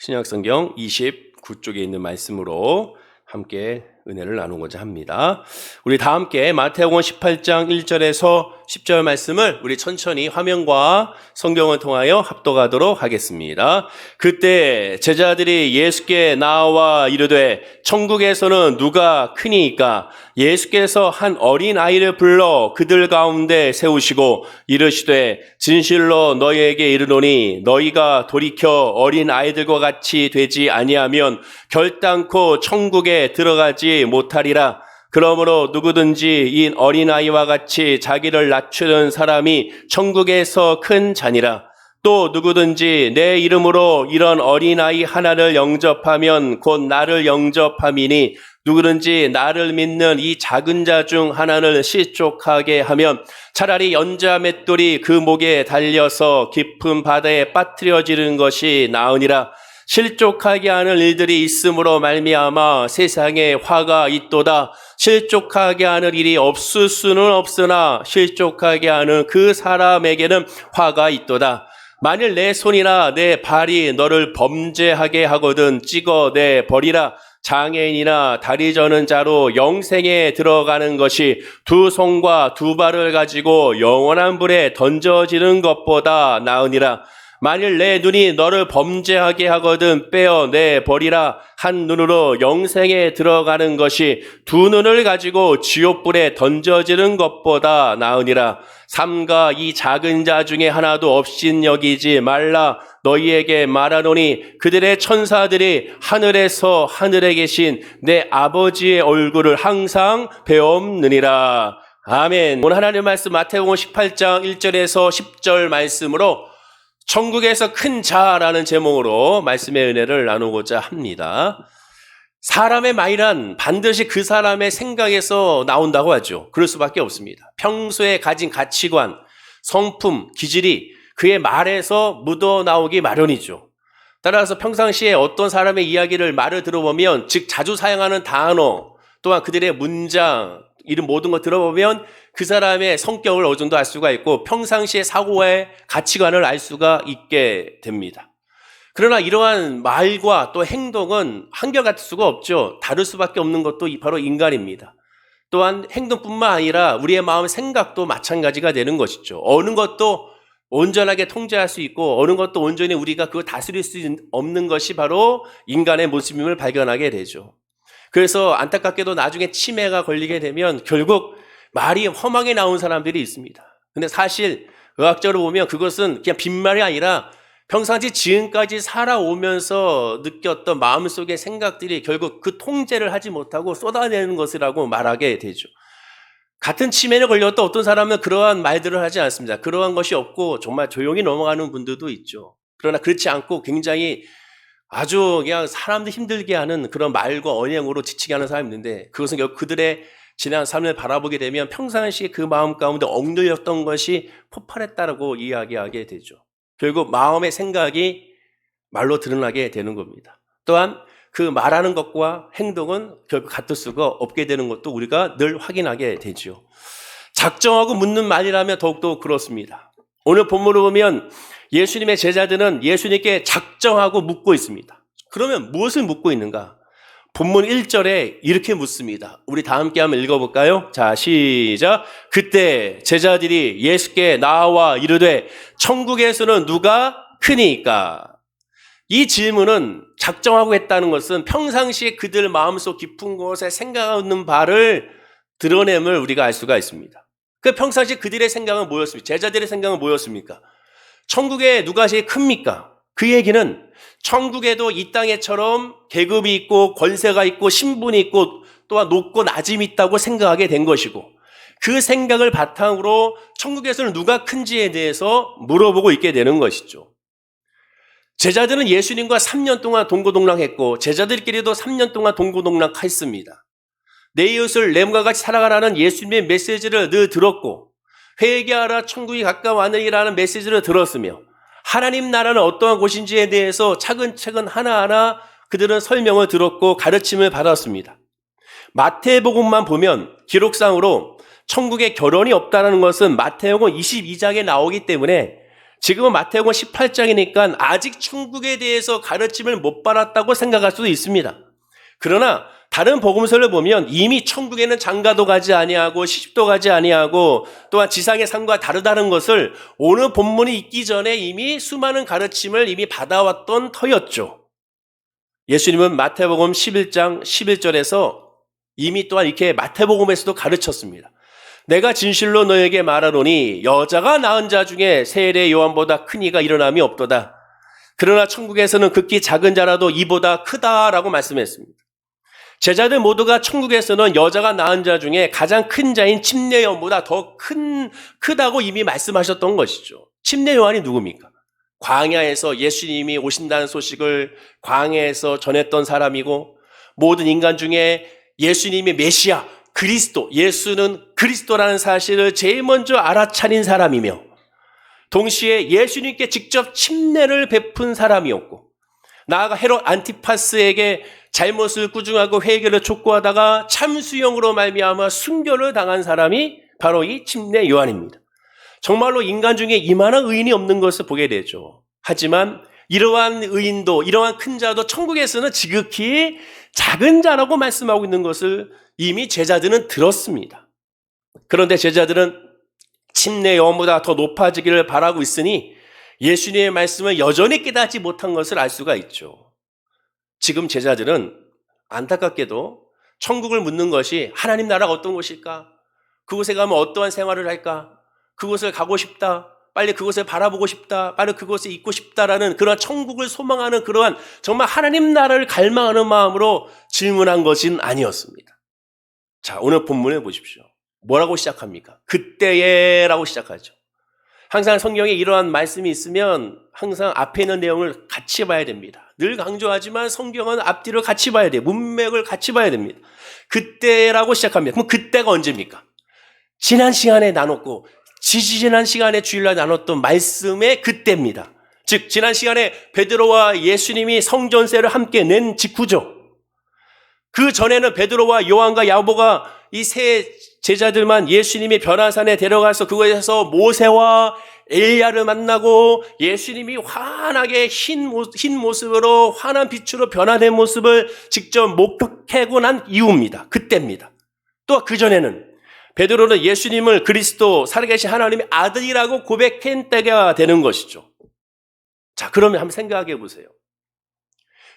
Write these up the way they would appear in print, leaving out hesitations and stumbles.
신약성경 29쪽에 있는 말씀으로 함께 은혜를 나누고자 합니다. 우리 다 함께 마태복음 18장 1절에서 10절 말씀을 우리 천천히 화면과 성경을 통하여 합독하도록 하겠습니다. 그때 제자들이 예수께 나와 이르되 천국에서는 누가 크니이까? 예수께서 한 어린 아이를 불러 그들 가운데 세우시고 이르시되 진실로 너희에게 이르노니 너희가 돌이켜 어린 아이들과 같이 되지 아니하면 결단코 천국에 들어가지 못하리라. 그러므로 누구든지 이 어린아이와 같이 자기를 낮추는 사람이 천국에서 큰 자니라. 또 누구든지 내 이름으로 이런 어린아이 하나를 영접하면 곧 나를 영접함이니 누구든지 나를 믿는 이 작은 자 중 하나를 실족하게 하면 차라리 연자 맷돌이 그 목에 달려서 깊은 바다에 빠뜨려지는 것이 나으니라. 실족하게 하는 일들이 있음으로 말미암아 세상에 화가 있도다. 실족하게 하는 일이 없을 수는 없으나 실족하게 하는 그 사람에게는 화가 있도다. 만일 내 손이나 내 발이 너를 범죄하게 하거든 찍어내 버리라. 장애인이나 다리 저는 자로 영생에 들어가는 것이 두 손과 두 발을 가지고 영원한 불에 던져지는 것보다 나으니라. 만일 내 눈이 너를 범죄하게 하거든 빼어내 버리라. 한 눈으로 영생에 들어가는 것이 두 눈을 가지고 지옥불에 던져지는 것보다 나으니라. 삼가 이 작은 자 중에 하나도 없인 여기지 말라. 너희에게 말하노니 그들의 천사들이 하늘에서 하늘에 계신 내 아버지의 얼굴을 항상 배움느니라. 아멘. 오늘 하나님의 말씀 마태복음 18장 1절에서 10절 말씀으로 천국에서 큰 자라는 제목으로 말씀의 은혜를 나누고자 합니다. 사람의 말이란 반드시 그 사람의 생각에서 나온다고 하죠. 그럴 수밖에 없습니다. 평소에 가진 가치관, 성품, 기질이 그의 말에서 묻어나오기 마련이죠. 따라서 평상시에 어떤 사람의 이야기를 말을 들어보면 즉 자주 사용하는 단어 또한 그들의 문장 이런 모든 거 들어보면 그 사람의 성격을 어느 정도 알 수가 있고 평상시의 사고의 가치관을 알 수가 있게 됩니다. 그러나 이러한 말과 또 행동은 한결같을 수가 없죠. 다를 수밖에 없는 것도 바로 인간입니다. 또한 행동뿐만 아니라 우리의 마음 생각도 마찬가지가 되는 것이죠. 어느 것도 온전하게 통제할 수 있고 어느 것도 온전히 우리가 그걸 다스릴 수 없는 것이 바로 인간의 모습임을 발견하게 되죠. 그래서 안타깝게도 나중에 치매가 걸리게 되면 결국 말이 험하게 나온 사람들이 있습니다. 근데 사실 의학적으로 보면 그것은 그냥 빈말이 아니라 평상시 지금까지 살아오면서 느꼈던 마음속의 생각들이 결국 그 통제를 하지 못하고 쏟아내는 것이라고 말하게 되죠. 같은 치매에 걸렸던 어떤 사람은 그러한 말들을 하지 않습니다. 그러한 것이 없고 정말 조용히 넘어가는 분들도 있죠. 그러나 그렇지 않고 굉장히 아주 그냥 사람들 힘들게 하는 그런 말과 언행으로 지치게 하는 사람이 있는데 그것은 결국 그들의 지난 삶을 바라보게 되면 평상시에 그 마음 가운데 억눌렸던 것이 폭발했다고 이야기하게 되죠. 결국 마음의 생각이 말로 드러나게 되는 겁니다. 또한 그 말하는 것과 행동은 결국 같을 수가 없게 되는 것도 우리가 늘 확인하게 되죠. 작정하고 묻는 말이라면 더욱더 그렇습니다. 오늘 본문을 보면 예수님의 제자들은 예수님께 작정하고 묻고 있습니다. 그러면 무엇을 묻고 있는가? 본문 1절에 이렇게 묻습니다. 우리 다 함께 한번 읽어볼까요? 자, 시작. 그때 제자들이 예수께 나와 이르되 천국에서는 누가 크니까? 이 질문은 작정하고 했다는 것은 평상시에 그들 마음속 깊은 곳에 생각하는 바를 드러냄을 우리가 알 수가 있습니다. 그 평상시 그들의 생각은 뭐였습니까? 제자들의 생각은 뭐였습니까? 천국에 누가 제일 큽니까? 그 얘기는 천국에도 이 땅에처럼 계급이 있고 권세가 있고 신분이 있고 또한 높고 낮음이 있다고 생각하게 된 것이고 그 생각을 바탕으로 천국에서는 누가 큰지에 대해서 물어보고 있게 되는 것이죠. 제자들은 예수님과 3년 동안 동고동락했고 제자들끼리도 3년 동안 동고동락했습니다. 내 이웃을 내 몸과 같이 살아가라는 예수님의 메시지를 늘 들었고 회개하라 천국이 가까워하느니라는 메시지를 들었으며 하나님 나라는 어떠한 곳인지에 대해서 차근차근 하나하나 그들은 설명을 들었고 가르침을 받았습니다. 마태복음만 보면 기록상으로 천국에 결혼이 없다는 것은 마태복음 22장에 나오기 때문에 지금은 마태복음 18장이니까 아직 천국에 대해서 가르침을 못 받았다고 생각할 수도 있습니다. 그러나 다른 복음서를 보면 이미 천국에는 장가도 가지 아니하고 시집도 가지 아니하고 또한 지상의 삶과 다르다는 것을 오늘 본문이 있기 전에 이미 수많은 가르침을 이미 받아왔던 터였죠. 예수님은 마태복음 11장 11절에서 이미 또한 이렇게 마태복음에서도 가르쳤습니다. 내가 진실로 너에게 말하노니 여자가 낳은 자 중에 세례 요한보다 큰 이가 일어남이 없도다. 그러나 천국에서는 극히 작은 자라도 이보다 크다라고 말씀했습니다. 제자들 모두가 천국에서는 여자가 낳은 자 중에 가장 큰 자인 침례 요한보다 더 크다고 이미 말씀하셨던 것이죠. 침례 요한이 누굽니까? 광야에서 예수님이 오신다는 소식을 광야에서 전했던 사람이고 모든 인간 중에 예수님이 메시아, 그리스도, 예수는 그리스도라는 사실을 제일 먼저 알아차린 사람이며 동시에 예수님께 직접 침례를 베푼 사람이었고 나아가 헤롯 안티파스에게 잘못을 꾸중하고 회개를 촉구하다가 참수형으로 말미암아 순교를 당한 사람이 바로 이 침례 요한입니다. 정말로 인간 중에 이만한 의인이 없는 것을 보게 되죠. 하지만 이러한 의인도 이러한 큰 자도 천국에서는 지극히 작은 자라고 말씀하고 있는 것을 이미 제자들은 들었습니다. 그런데 제자들은 침례 요한보다 더 높아지기를 바라고 있으니 예수님의 말씀을 여전히 깨닫지 못한 것을 알 수가 있죠. 지금 제자들은 안타깝게도 천국을 묻는 것이 하나님 나라가 어떤 곳일까? 그곳에 가면 어떠한 생활을 할까? 그곳을 가고 싶다. 빨리 그곳을 바라보고 싶다. 빨리 그곳에 있고 싶다라는 그러한 천국을 소망하는 그러한 정말 하나님 나라를 갈망하는 마음으로 질문한 것은 아니었습니다. 자, 오늘 본문에 보십시오. 뭐라고 시작합니까? 그때에라고 시작하죠. 항상 성경에 이러한 말씀이 있으면 항상 앞에 있는 내용을 같이 봐야 됩니다. 늘 강조하지만 성경은 앞뒤를 같이 봐야 돼요. 문맥을 같이 봐야 됩니다. 그때라고 시작합니다. 그럼 그때가 언제입니까? 지난 시간에 나눴고 지난 시간에 주일날 나눴던 말씀의 그때입니다. 즉 지난 시간에 베드로와 예수님이 성전세를 함께 낸 직후죠. 그 전에는 베드로와 요한과 야고보가 이 세 제자들만 예수님이 변화산에 데려가서 그곳에서 모세와 엘리야를 만나고 예수님이 환하게 흰 모습으로 환한 빛으로 변화된 모습을 직접 목격하고 난 이후입니다. 그때입니다. 또 그전에는 베드로는 예수님을 그리스도 살아계신 하나님의 아들이라고 고백한 때가 되는 것이죠. 자, 그러면 한번 생각해 보세요.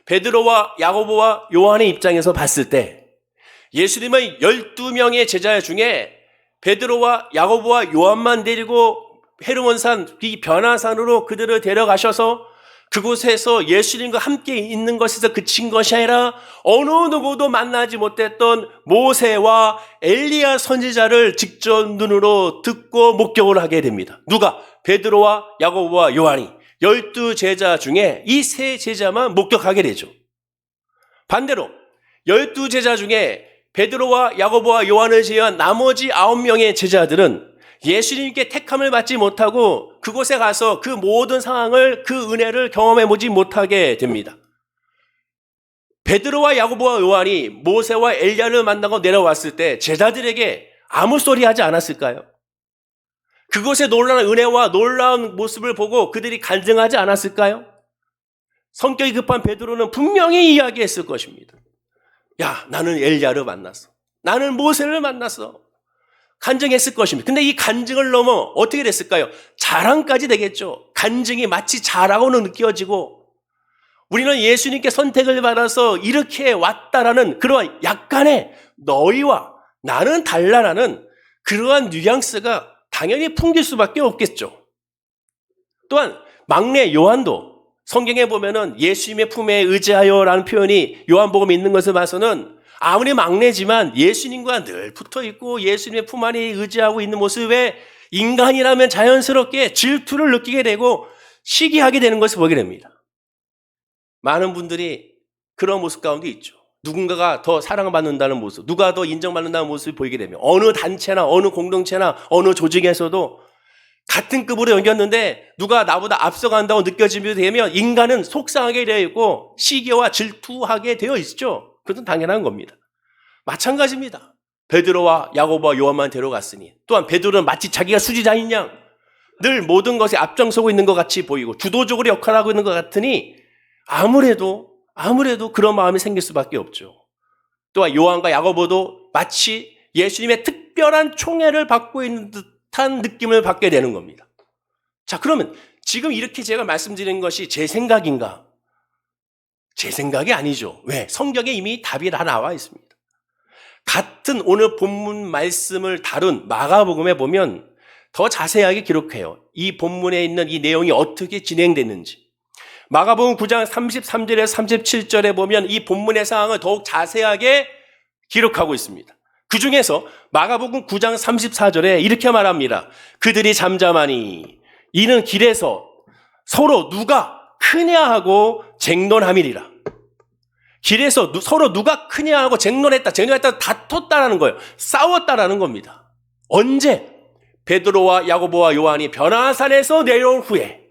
베드로와 야고보와 요한의 입장에서 봤을 때 예수님의 12명의 제자 중에 베드로와 야고보와 요한만 데리고 헤르몬산 이 변화산으로 그들을 데려가셔서 그곳에서 예수님과 함께 있는 것에서 그친 것이 아니라 어느 누구도 만나지 못했던 모세와 엘리야 선지자를 직접 눈으로 듣고 목격을 하게 됩니다. 누가? 베드로와 야고보와 요한이 12제자 중에 이 세 제자만 목격하게 되죠. 반대로 12제자 중에 베드로와 야고보와 요한을 제외한 나머지 9명의 제자들은 예수님께 택함을 받지 못하고 그곳에 가서 그 모든 상황을 그 은혜를 경험해 보지 못하게 됩니다. 베드로와 야고보와 요한이 모세와 엘리야를 만나고 내려왔을 때 제자들에게 아무 소리 하지 않았을까요? 그곳의 놀라운 은혜와 놀라운 모습을 보고 그들이 간증하지 않았을까요? 성격이 급한 베드로는 분명히 이야기했을 것입니다. 야, 나는 엘리야를 만났어. 나는 모세를 만났어. 간증했을 것입니다. 근데 이 간증을 넘어 어떻게 됐을까요? 자랑까지 되겠죠. 간증이 마치 자랑으로 느껴지고 우리는 예수님께 선택을 받아서 이렇게 왔다라는 그러한 약간의 너희와 나는 달라라는 그러한 뉘앙스가 당연히 풍길 수밖에 없겠죠. 또한 막내 요한도 성경에 보면은 예수님의 품에 의지하여라는 표현이 요한복음에 있는 것을 봐서는 아무리 막내지만 예수님과 늘 붙어 있고 예수님의 품 안에 의지하고 있는 모습에 인간이라면 자연스럽게 질투를 느끼게 되고 시기하게 되는 것을 보게 됩니다. 많은 분들이 그런 모습 가운데 있죠. 누군가가 더 사랑받는다는 모습, 누가 더 인정받는다는 모습을 보이게 되면 어느 단체나 어느 공동체나 어느 조직에서도 같은 급으로 여겼는데 누가 나보다 앞서간다고 느껴지게 되면 인간은 속상하게 되어 있고 시기와 질투하게 되어 있죠. 그것은 당연한 겁니다. 마찬가지입니다. 베드로와 야고보와 요한만 데려갔으니 또한 베드로는 마치 자기가 수지자인 양 늘 모든 것에 앞장서고 있는 것 같이 보이고 주도적으로 역할하고 있는 것 같으니 아무래도 그런 마음이 생길 수밖에 없죠. 또한 요한과 야고보도 마치 예수님의 특별한 총애를 받고 있는 듯한 느낌을 받게 되는 겁니다. 자, 그러면 지금 이렇게 제가 말씀드리는 것이 제 생각인가? 제 생각이 아니죠. 왜? 성경에 이미 답이 다 나와 있습니다. 같은 오늘 본문 말씀을 다룬 마가복음에 보면 더 자세하게 기록해요. 이 본문에 있는 이 내용이 어떻게 진행됐는지. 마가복음 9장 33절에서 37절에 보면 이 본문의 상황을 더욱 자세하게 기록하고 있습니다. 그 중에서 마가복음 9장 34절에 이렇게 말합니다. 그들이 잠잠하니 이는 길에서 서로 누가 크냐 하고 쟁론함이리라. 길에서 서로 누가 크냐 하고 쟁론했다, 다퉜다라는 거예요. 싸웠다라는 겁니다. 언제? 베드로와 야고보와 요한이 변화산에서 내려온 후에.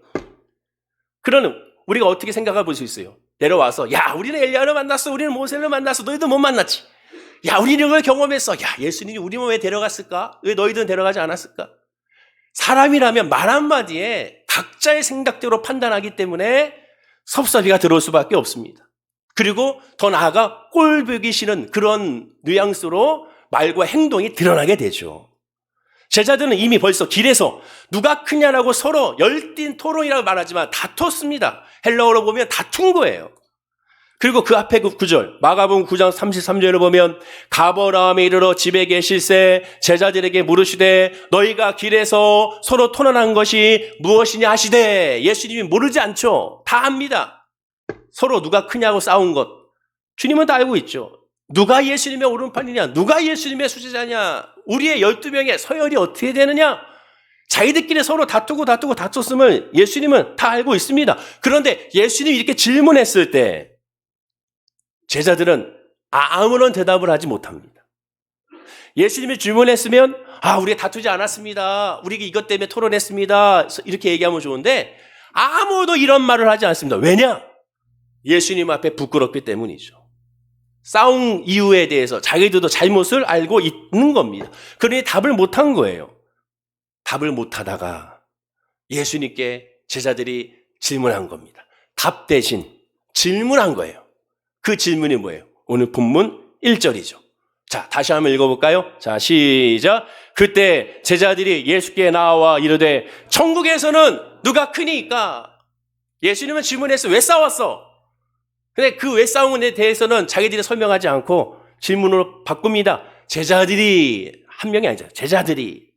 그러는 우리가 어떻게 생각해 볼 수 있어요? 내려와서 야, 우리는 엘리야를 만났어, 우리는 모세를 만났어, 너희들 못 만났지. 야, 우리는 이걸 경험했어. 야, 예수님이 우리만 왜 데려갔을까? 왜 너희들은 데려가지 않았을까? 사람이라면 말 한마디에 각자의 생각대로 판단하기 때문에 섭섭이가 들어올 수밖에 없습니다. 그리고 더 나아가 꼴보기 싫은 그런 뉘앙스로 말과 행동이 드러나게 되죠. 제자들은 이미 벌써 길에서 누가 크냐라고 서로 열띤 토론이라고 말하지만 다퉜습니다. 헬라어로 보면 다툰 거예요. 그리고 그 앞에 그 9절, 마가복음 9장 33절을 보면 가버나움에 이르러 집에 계실새 제자들에게 물으시되 너희가 길에서 서로 토론한 것이 무엇이냐 하시되, 예수님이 모르지 않죠. 다 압니다. 서로 누가 크냐고 싸운 것. 주님은 다 알고 있죠. 누가 예수님의 오른팔이냐, 누가 예수님의 수제자냐, 우리의 12명의 서열이 어떻게 되느냐, 자기들끼리 서로 다퉜음을 예수님은 다 알고 있습니다. 그런데 예수님이 이렇게 질문했을 때 제자들은 아무런 대답을 하지 못합니다. 예수님이 질문했으면 우리가 다투지 않았습니다, 우리가 이것 때문에 토론했습니다, 이렇게 얘기하면 좋은데 아무도 이런 말을 하지 않습니다. 왜냐? 예수님 앞에 부끄럽기 때문이죠. 싸운 이유에 대해서 자기들도 잘못을 알고 있는 겁니다. 그러니 답을 못한 거예요. 답을 못하다가 예수님께 제자들이 질문한 겁니다. 답 대신 질문한 거예요. 그 질문이 뭐예요? 오늘 본문 1절이죠. 자, 다시 한번 읽어볼까요? 자, 시작. 그때 제자들이 예수께 나와 이르되 천국에서는 누가 크니까? 예수님은 질문했어. 왜 싸웠어? 근데 그 왜 싸움에 대해서는 자기들이 설명하지 않고 질문으로 바꿉니다. 제자들이, 한 명이 아니죠. 제자들이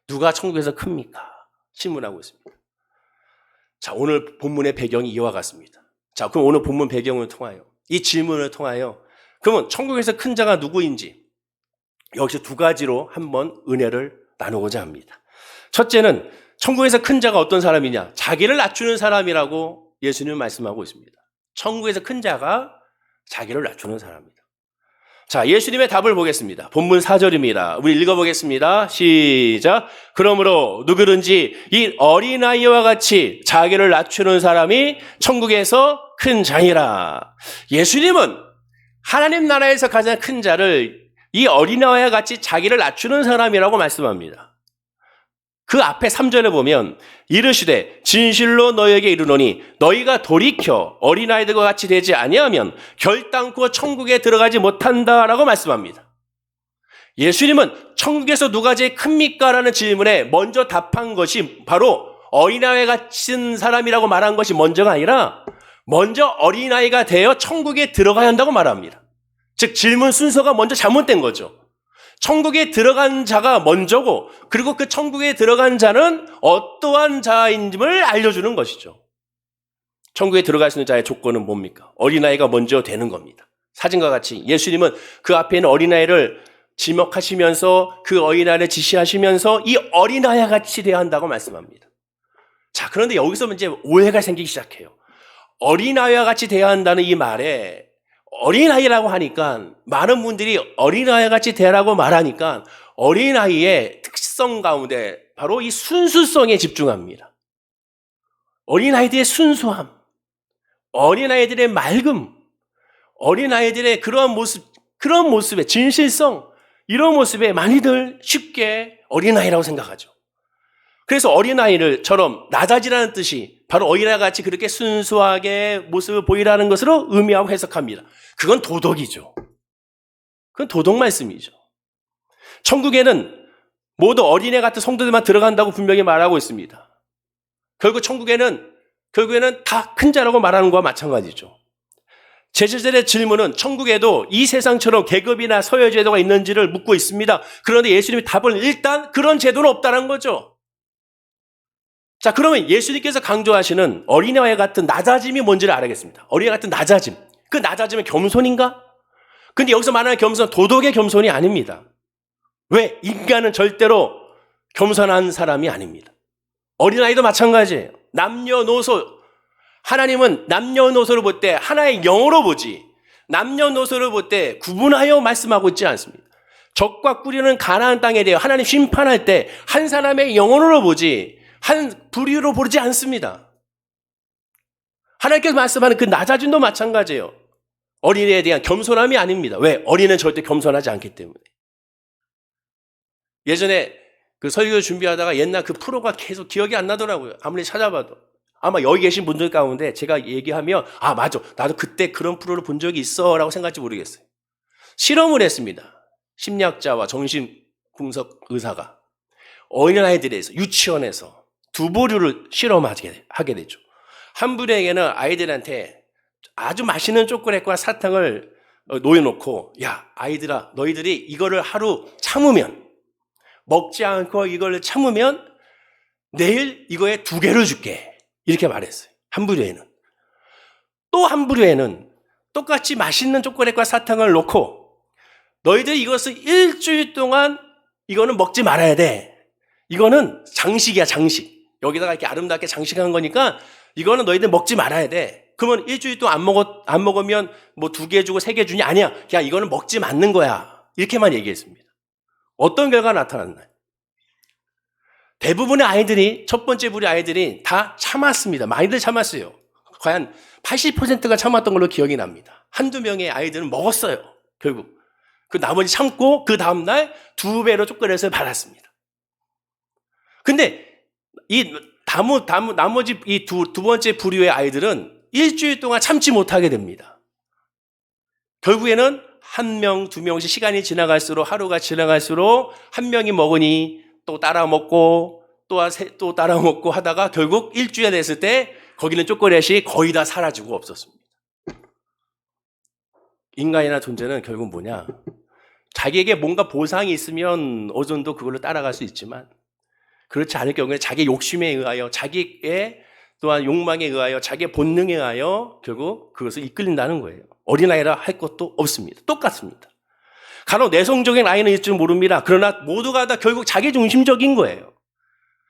누가 천국에서 큽니까? 질문하고 있습니다. 자, 오늘 본문의 배경이 이와 같습니다. 자, 그럼 오늘 본문 배경을 통하여, 이 질문을 통하여 그러면 천국에서 큰 자가 누구인지 여기서 두 가지로 한번 은혜를 나누고자 합니다. 첫째는 천국에서 큰 자가 어떤 사람이냐? 자기를 낮추는 사람이라고 예수님은 말씀하고 있습니다. 천국에서 큰 자가 자기를 낮추는 사람입니다. 자, 예수님의 답을 보겠습니다. 본문 4절입니다. 우리 읽어보겠습니다. 시작. 그러므로 누구든지 이 어린아이와 같이 자기를 낮추는 사람이 천국에서 큰 자이라. 예수님은 하나님 나라에서 가장 큰 자를 이 어린아이와 같이 자기를 낮추는 사람이라고 말씀합니다. 그 앞에 3절에 보면 이르시되 진실로 너희에게 이르노니 너희가 돌이켜 어린아이들과 같이 되지 아니하면 결단코 천국에 들어가지 못한다라고 말씀합니다. 예수님은 천국에서 누가 제일 큽니까? 라는 질문에 먼저 답한 것이 바로 어린아이 같은 사람이라고 말한 것이 먼저가 아니라 먼저 어린아이가 되어 천국에 들어가야 한다고 말합니다. 즉 질문 순서가 먼저 잘못된 거죠. 천국에 들어간 자가 먼저고, 그리고 그 천국에 들어간 자는 어떠한 자인지를 알려주는 것이죠. 천국에 들어갈 수 있는 자의 조건은 뭡니까? 어린아이가 먼저 되는 겁니다. 사진과 같이 예수님은 그 앞에 있는 어린아이를 지목하시면서 그 어린아이를 지시하시면서 이 어린아이와 같이 되어야 한다고 말씀합니다. 자, 그런데 여기서 이제 오해가 생기기 시작해요. 어린아이와 같이 되어야 한다는 이 말에 어린아이라고 하니까 많은 분들이 어린아이 같이 되라고 말하니까 어린아이의 특성 가운데 바로 이 순수성에 집중합니다. 어린아이들의 순수함, 어린아이들의 맑음, 어린아이들의 그런 모습의 진실성, 이런 모습에 많이들 쉽게 어린아이라고 생각하죠. 그래서 어린아이를처럼 낮아지라는 뜻이 바로 어린아이 같이 그렇게 순수하게 모습을 보이라는 것으로 의미하고 해석합니다. 그건 도덕이죠. 그건 도덕 말씀이죠. 천국에는 모두 어린애 같은 성도들만 들어간다고 분명히 말하고 있습니다. 결국에는 다 큰 자라고 말하는 것과 마찬가지죠. 제자들의 질문은 천국에도 이 세상처럼 계급이나 서열 제도가 있는지를 묻고 있습니다. 그런데 예수님이 답은 일단 그런 제도는 없다는 거죠. 자, 그러면 예수님께서 강조하시는 어린애와 같은 낮아짐이 뭔지를 알아야겠습니다. 어린애 같은 낮아짐. 그 낮아짐은 겸손인가? 근데 여기서 말하는 겸손은 도덕의 겸손이 아닙니다. 왜? 인간은 절대로 겸손한 사람이 아닙니다. 어린아이도 마찬가지예요. 남녀노소, 하나님은 남녀노소를 볼 때 하나의 영으로 보지 남녀노소를 볼 때 구분하여 말씀하고 있지 않습니다. 적과 꾸리는 가나안 땅에 대해 하나님 심판할 때 한 사람의 영혼으로 보지 한 부류로 보지 않습니다. 하나님께서 말씀하는 그 낮아짐도 마찬가지예요. 어린애에 대한 겸손함이 아닙니다. 왜? 어린애는 절대 겸손하지 않기 때문에. 예전에 그 설교 준비하다가 옛날 그 프로가 계속 기억이 안 나더라고요. 아무리 찾아봐도. 아마 여기 계신 분들 가운데 제가 얘기하면 아 맞아 나도 그때 그런 프로를 본 적이 있어 라고 생각할지 모르겠어요. 실험을 했습니다. 심리학자와 정신분석 의사가 어린아이들에서 유치원에서 두 부류를 실험하게 되죠. 한 부류에게는 아이들한테 아주 맛있는 초콜릿과 사탕을 놓여놓고 야 아이들아 너희들이 이거를 하루 참으면 먹지 않고 이걸 참으면 내일 이거에 2개를 줄게 이렇게 말했어요. 한 부류에는. 또 한 부류에는 똑같이 맛있는 초콜릿과 사탕을 놓고 너희들이 이것을 일주일 동안 이거는 먹지 말아야 돼. 이거는 장식이야 장식. 여기다가 이렇게 아름답게 장식한 거니까 이거는 너희들 먹지 말아야 돼. 그러면 일주일 동안 안 먹으면 뭐 2개 주고 3개 주냐? 아니야. 그냥 이거는 먹지 않는 거야. 이렇게만 얘기했습니다. 어떤 결과가 나타났나요? 대부분의 아이들이 첫 번째 부류 아이들이 다 참았습니다. 많이들 참았어요. 거의 한 80%가 참았던 걸로 기억이 납니다. 한두 명의 아이들은 먹었어요. 결국. 그 나머지 참고 그 다음날 2배로 초콜릿을 받았습니다. 근데 이 나머지 이 두 번째 부류의 아이들은 일주일 동안 참지 못하게 됩니다. 결국에는 1명, 2명씩 시간이 지나갈수록 하루가 지나갈수록 한 명이 먹으니 또 따라 먹고 또 따라 먹고 하다가 결국 일주일에 됐을 때 거기는 초콜릿이 거의 다 사라지고 없었습니다. 인간이나 존재는 결국 뭐냐? 자기에게 뭔가 보상이 있으면 어느 정도 그걸로 따라갈 수 있지만 그렇지 않을 경우에 자기 욕심에 의하여 자기의 또한 욕망에 의하여 자기의 본능에 의하여 결국 그것을 이끌린다는 거예요. 어린아이라 할 것도 없습니다. 똑같습니다. 간혹 내성적인 아이는 있을 줄 모릅니다. 그러나 모두가 다 결국 자기중심적인 거예요.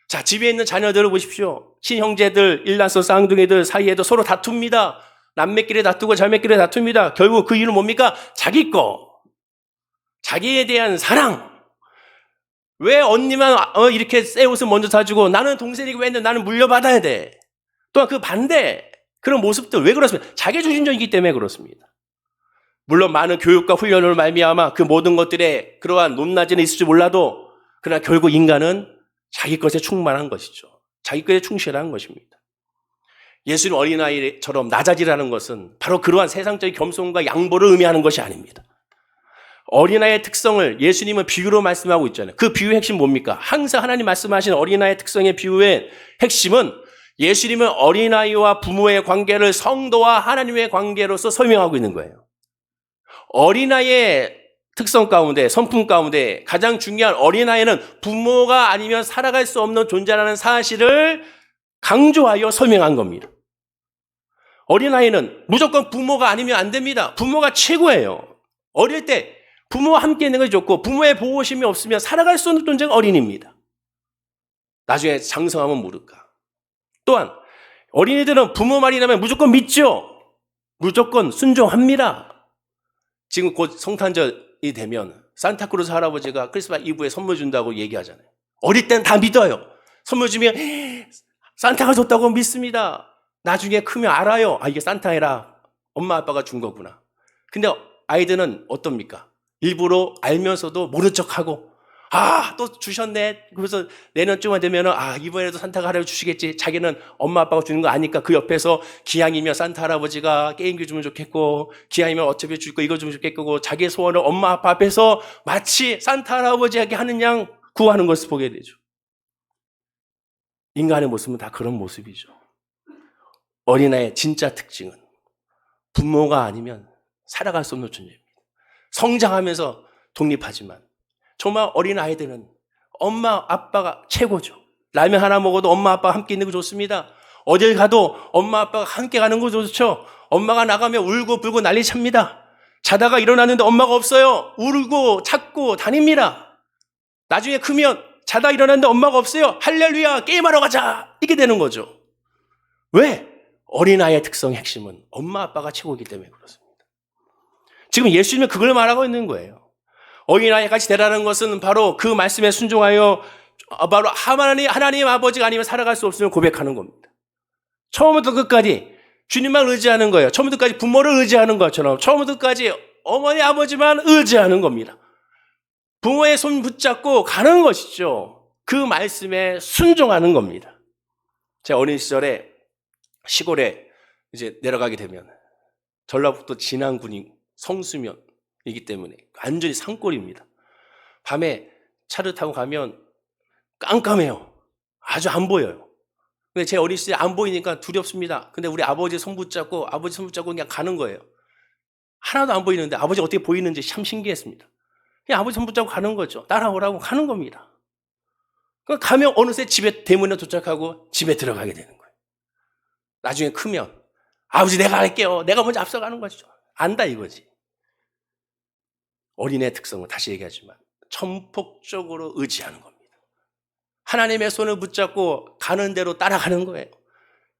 자, 집에 있는 자녀들을 보십시오. 친형제들, 일란서 쌍둥이들 사이에도 서로 다툽니다. 남매끼리 다투고 자매끼리 다툽니다. 결국 그 이유는 뭡니까? 자기 거. 자기에 대한 사랑. 왜 언니만 이렇게 새 옷을 먼저 사주고 나는 동생이고 왜 나는 물려받아야 돼. 또한 그 반대 그런 모습들 왜 그렇습니까? 자기중심적이기 때문에 그렇습니다. 물론 많은 교육과 훈련을 말미암아 그 모든 것들에 그러한 높낮이는 있을지 몰라도 그러나 결국 인간은 자기 것에 충만한 것이죠. 자기 것에 충실한 것입니다. 예수님 어린아이처럼 낮아지라는 것은 바로 그러한 세상적인 겸손과 양보를 의미하는 것이 아닙니다. 어린아이의 특성을 예수님은 비유로 말씀하고 있잖아요. 그 비유의 핵심 뭡니까? 항상 하나님 말씀하신 어린아이의 특성의 비유의 핵심은 예수님은 어린아이와 부모의 관계를 성도와 하나님의 관계로서 설명하고 있는 거예요. 어린아이의 특성 가운데, 성품 가운데 가장 중요한 어린아이는 부모가 아니면 살아갈 수 없는 존재라는 사실을 강조하여 설명한 겁니다. 어린아이는 무조건 부모가 아니면 안 됩니다. 부모가 최고예요. 어릴 때 부모와 함께 있는 것이 좋고 부모의 보호심이 없으면 살아갈 수 없는 존재가 어린이입니다. 나중에 장성하면 모를까. 또한 어린이들은 부모 말이 나면 무조건 믿죠. 무조건 순종합니다. 지금 곧 성탄절이 되면 산타크로스 할아버지가 크리스마스 이브에 선물 준다고 얘기하잖아요. 어릴 땐 다 믿어요. 선물 주면 산타가 줬다고 믿습니다. 나중에 크면 알아요. 아, 이게 산타애라 엄마 아빠가 준 거구나. 근데 아이들은 어떻습니까? 일부러 알면서도 모른 척하고 또 주셨네. 그래서 내년쯤만 되면은, 이번에도 산타가 할아버지 주시겠지. 자기는 엄마 아빠가 주는 거 아니까 그 옆에서 기왕이면 산타 할아버지가 게임기 주면 좋겠고, 기왕이면 어차피 줄 거 이거 주면 좋겠고, 자기의 소원을 엄마 아빠 앞에서 마치 산타 할아버지에게 하는 양 구하는 것을 보게 되죠. 인간의 모습은 다 그런 모습이죠. 어린아이의 진짜 특징은 부모가 아니면 살아갈 수 없는 존재입니다. 성장하면서 독립하지만 정말 어린아이들은 엄마 아빠가 최고죠. 라면 하나 먹어도 엄마 아빠가 함께 있는 거 좋습니다. 어딜 가도 엄마 아빠가 함께 가는 거 좋죠. 엄마가 나가면 울고 불고 난리 찹니다. 자다가 일어났는데 엄마가 없어요. 울고 찾고 다닙니다. 나중에 크면 자다 일어났는데 엄마가 없어요. 할렐루야, 게임하러 가자. 이렇게 되는 거죠. 왜? 어린아이의 특성의 핵심은 엄마 아빠가 최고이기 때문에 그렇습니다. 지금 예수님은 그걸 말하고 있는 거예요. 어린아이 같이 되라는 것은 바로 그 말씀에 순종하여 바로 하나님 아버지가 아니면 살아갈 수 없음을 고백하는 겁니다. 처음부터 끝까지 주님만 의지하는 거예요. 처음부터 끝까지 부모를 의지하는 것처럼 처음부터 끝까지 어머니 아버지만 의지하는 겁니다. 부모의 손 붙잡고 가는 것이죠. 그 말씀에 순종하는 겁니다. 제가 어린 시절에 시골에 이제 내려가게 되면 전라북도 진안군이 성수면이기 때문에 완전히 산골입니다. 밤에 차를 타고 가면 깜깜해요. 아주 안 보여요. 근데 제 어린 시절에 안 보이니까 두렵습니다. 근데 우리 아버지 손 붙잡고 그냥 가는 거예요. 하나도 안 보이는데 아버지가 어떻게 보이는지 참 신기했습니다. 그냥 아버지 손 붙잡고 가는 거죠. 따라오라고 가는 겁니다. 가면 어느새 집에 대문에 도착하고 집에 들어가게 되는 거예요. 나중에 크면 아버지 내가 할게요. 내가 먼저 앞서가는 거죠. 안다 이거지. 어린애의 특성은 다시 얘기하지만 전폭적으로 의지하는 겁니다. 하나님의 손을 붙잡고 가는 대로 따라가는 거예요.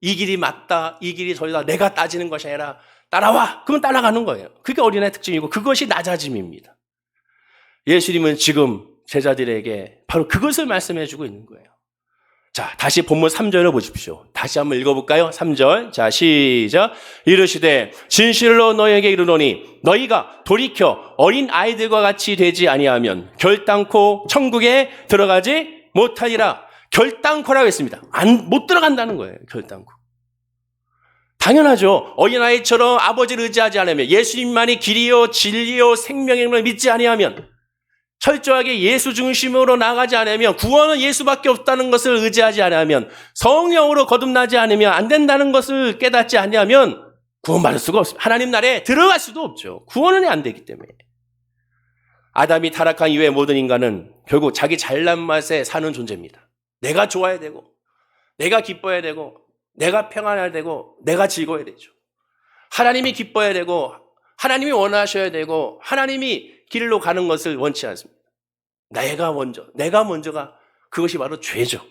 이 길이 맞다, 이 길이 저리다 내가 따지는 것이 아니라 따라와! 그러면 따라가는 거예요. 그게 어린애의 특징이고 그것이 낮아짐입니다. 예수님은 지금 제자들에게 바로 그것을 말씀해 주고 있는 거예요. 자, 다시 본문 3절을 보십시오. 다시 한번 읽어볼까요? 3절. 자, 시작. 이르시되 진실로 너희에게 이르노니 너희가 돌이켜 어린 아이들과 같이 되지 아니하면 결단코 천국에 들어가지 못하리라. 결단코라고 했습니다. 못 들어간다는 거예요. 결단코. 당연하죠. 어린아이처럼 아버지를 의지하지 않으면 예수님만이 길이요 진리요 생명임을 믿지 아니하면 철저하게 예수 중심으로 나가지 않으면 구원은 예수밖에 없다는 것을 의지하지 않으면 성령으로 거듭나지 않으면 안 된다는 것을 깨닫지 않으면 구원받을 수가 없습니다. 하나님 나라에 들어갈 수도 없죠. 구원은 안 되기 때문에. 아담이 타락한 이후에 모든 인간은 결국 자기 잘난 맛에 사는 존재입니다. 내가 좋아야 되고 내가 기뻐야 되고 내가 평안해야 되고 내가 즐거워야 되죠. 하나님이 기뻐야 되고 하나님이 원하셔야 되고 하나님이 길로 가는 것을 원치 않습니다. 내가 먼저가 그것이 바로 죄죠.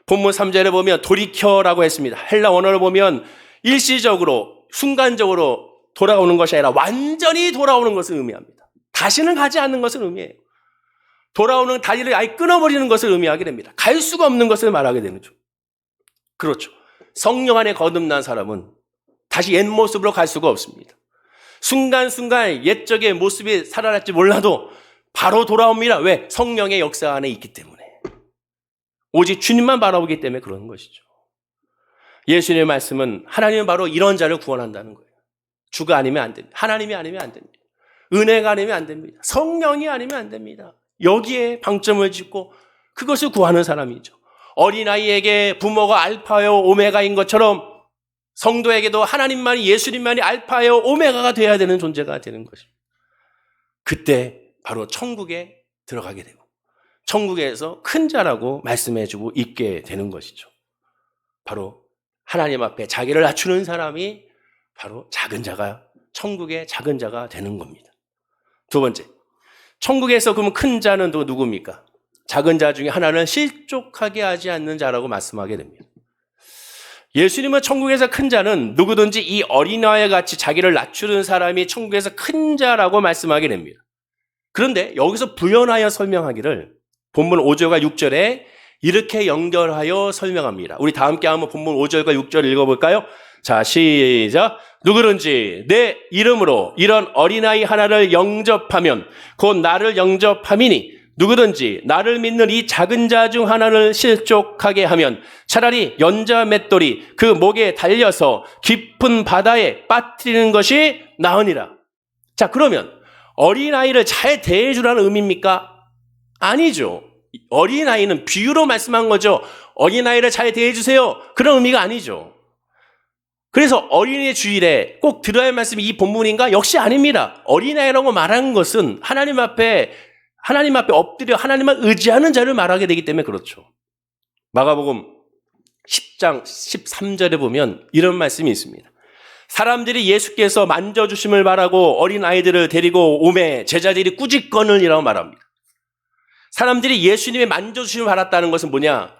본문 3절에 보면 돌이켜라고 했습니다. 헬라 원어를 보면 일시적으로 순간적으로 돌아오는 것이 아니라 완전히 돌아오는 것을 의미합니다. 다시는 가지 않는 것을 의미해요. 돌아오는 다리를 아예 끊어버리는 것을 의미하게 됩니다. 갈 수가 없는 것을 말하게 되는 거죠. 그렇죠. 성령 안에 거듭난 사람은 다시 옛 모습으로 갈 수가 없습니다. 순간순간 옛적의 모습이 살아날지 몰라도 바로 돌아옵니다. 왜? 성령의 역사 안에 있기 때문에. 오직 주님만 바라보기 때문에 그러는 것이죠. 예수님의 말씀은 하나님은 바로 이런 자를 구원한다는 거예요. 주가 아니면 안 됩니다. 하나님이 아니면 안 됩니다. 은혜가 아니면 안 됩니다. 성령이 아니면 안 됩니다. 여기에 방점을 짓고 그것을 구하는 사람이죠. 어린아이에게 부모가 알파요 오메가인 것처럼 성도에게도 하나님만이 예수님만이 알파요 오메가가 되어야 되는 존재가 되는 것입니다. 그때 바로 천국에 들어가게 되고 천국에서 큰 자라고 말씀해주고 있게 되는 것이죠. 바로 하나님 앞에 자기를 낮추는 사람이 바로 작은 자가 천국의 작은 자가 되는 겁니다. 두 번째, 천국에서 그러면 큰 자는 또 누굽니까? 작은 자 중에 하나는 실족하게 하지 않는 자라고 말씀하게 됩니다. 예수님은 천국에서 큰 자는 누구든지 이 어린아이와 같이 자기를 낮추는 사람이 천국에서 큰 자라고 말씀하게 됩니다. 그런데 여기서 부연하여 설명하기를 본문 5절과 6절에 이렇게 연결하여 설명합니다. 우리 다 함께 한번 본문 5절과 6절 읽어볼까요? 자, 시작. 누구든지 내 이름으로 이런 어린아이 하나를 영접하면 곧 나를 영접함이니 누구든지 나를 믿는 이 작은 자 중 하나를 실족하게 하면 차라리 연자 맷돌이 그 목에 달려서 깊은 바다에 빠뜨리는 것이 나으니라. 자, 그러면 어린아이를 잘 대해주라는 의미입니까? 아니죠. 어린아이는 비유로 말씀한 거죠. 어린아이를 잘 대해주세요. 그런 의미가 아니죠. 그래서 어린이의 주일에 꼭 들어야 할 말씀이 이 본문인가? 역시 아닙니다. 어린아이라고 말하는 것은 하나님 앞에 엎드려 하나님만 의지하는 자를 말하게 되기 때문에 그렇죠. 마가복음 10장 13절에 보면 이런 말씀이 있습니다. 사람들이 예수께서 만져주심을 바라고 어린아이들을 데리고 오매 제자들이 꾸짖거늘이라고 말합니다. 사람들이 예수님의 만져주심을 바랐다는 것은 뭐냐?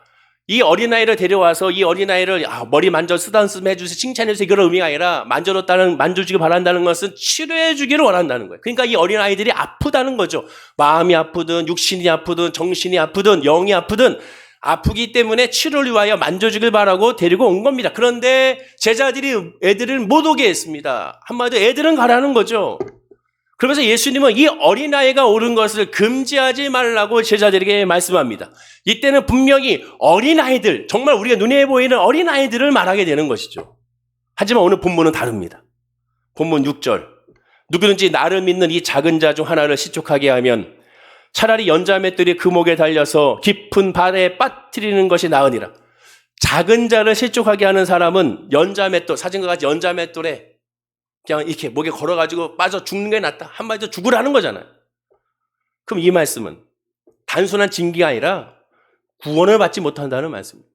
이 어린아이를 데려와서 이 어린아이를 머리 만져 쓰다듬 해주세요, 칭찬해주세요, 이런 의미가 아니라 만져주길 바란다는 것은 치료해주기를 원한다는 거예요. 그러니까 이 어린아이들이 아프다는 거죠. 마음이 아프든 육신이 아프든 정신이 아프든 영이 아프든 아프기 때문에 치료를 위하여 만져주길 바라고 데리고 온 겁니다. 그런데 제자들이 애들을 못 오게 했습니다. 한마디로 애들은 가라는 거죠. 그러면서 예수님은 이 어린아이가 오는 것을 금지하지 말라고 제자들에게 말씀합니다. 이때는 분명히 어린아이들, 정말 우리가 눈에 보이는 어린아이들을 말하게 되는 것이죠. 하지만 오늘 본문은 다릅니다. 본문 6절. 누구든지 나를 믿는 이 작은 자 중 하나를 실족하게 하면 차라리 연자맷돌이 그 목에 달려서 깊은 바다에 빠뜨리는 것이 나으니라. 작은 자를 실족하게 하는 사람은 연자맷돌, 사진과 같이 연자맷돌에 그냥 이렇게 목에 걸어가지고 빠져 죽는 게 낫다. 한마디로 죽으라는 거잖아요. 그럼 이 말씀은 단순한 징계가 아니라 구원을 받지 못한다는 말씀입니다.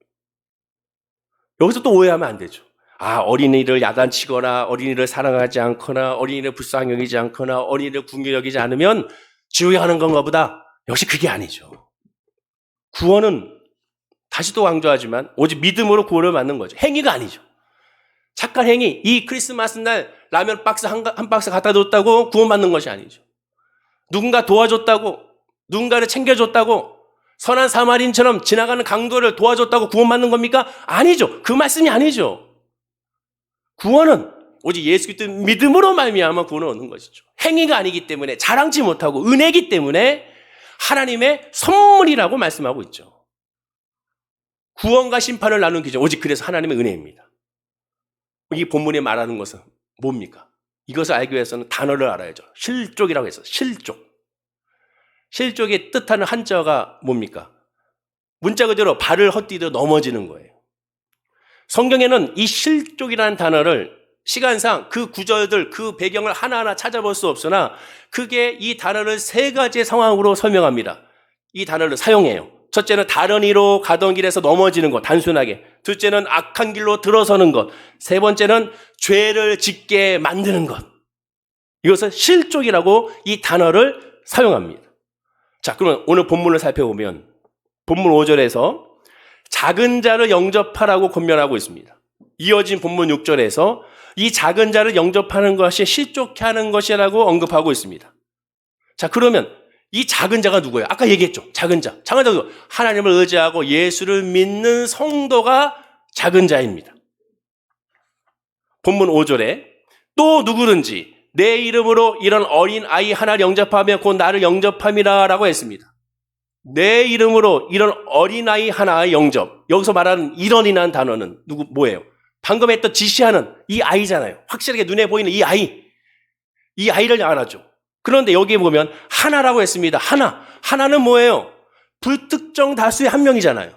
여기서 또 오해하면 안 되죠. 어린이를 야단치거나 어린이를 사랑하지 않거나 어린이를 불쌍히 여기지 않거나 어린이를 궁휼히 여기지 않으면 지옥에 가는 건가 보다. 역시 그게 아니죠. 구원은 다시 또 강조하지만 오직 믿음으로 구원을 받는 거죠. 행위가 아니죠. 착한 행위, 이 크리스마스 날 라면 박스 한 박스 갖다 줬다고 구원받는 것이 아니죠. 누군가 도와줬다고, 누군가를 챙겨줬다고, 선한 사마리인처럼 지나가는 강도를 도와줬다고 구원받는 겁니까? 아니죠. 그 말씀이 아니죠. 구원은 오직 예수 그리스도 믿음으로 말미암아 구원을 얻는 것이죠. 행위가 아니기 때문에, 자랑치 못하고 은혜이기 때문에 하나님의 선물이라고 말씀하고 있죠. 구원과 심판을 나누는 기준, 오직 그래서 하나님의 은혜입니다. 이 본문에 말하는 것은 뭡니까? 이것을 알기 위해서는 단어를 알아야죠. 실족이라고 해서 실족. 실족의 뜻하는 한자가 뭡니까? 문자 그대로 발을 헛디뎌 넘어지는 거예요. 성경에는 이 실족이라는 단어를 시간상 그 구절들, 그 배경을 하나하나 찾아볼 수 없으나 그게 이 단어를 세 가지의 상황으로 설명합니다. 이 단어를 사용해요. 첫째는 다른 이로 가던 길에서 넘어지는 것, 단순하게. 둘째는 악한 길로 들어서는 것. 세 번째는 죄를 짓게 만드는 것. 이것을 실족이라고 이 단어를 사용합니다. 자, 그러면 오늘 본문을 살펴보면 본문 5절에서 작은 자를 영접하라고 권면하고 있습니다. 이어진 본문 6절에서 이 작은 자를 영접하는 것이 실족해 하는 것이라고 언급하고 있습니다. 자, 그러면 이 작은 자가 누구예요? 아까 얘기했죠. 작은 자. 작은 자가 하나님을 의지하고 예수를 믿는 성도가 작은 자입니다. 본문 5절에 또 누구든지 내 이름으로 이런 어린 아이 하나를 영접하면 곧 나를 영접함이라 라고 했습니다. 내 이름으로 이런 어린 아이 하나의 영접. 여기서 말하는 이런이라는 단어는 뭐예요? 방금 했던 지시하는 이 아이잖아요. 확실하게 눈에 보이는 이 아이. 이 아이를 알아죠. 그런데 여기 보면 하나라고 했습니다. 하나는 뭐예요? 불특정 다수의 한 명이잖아요.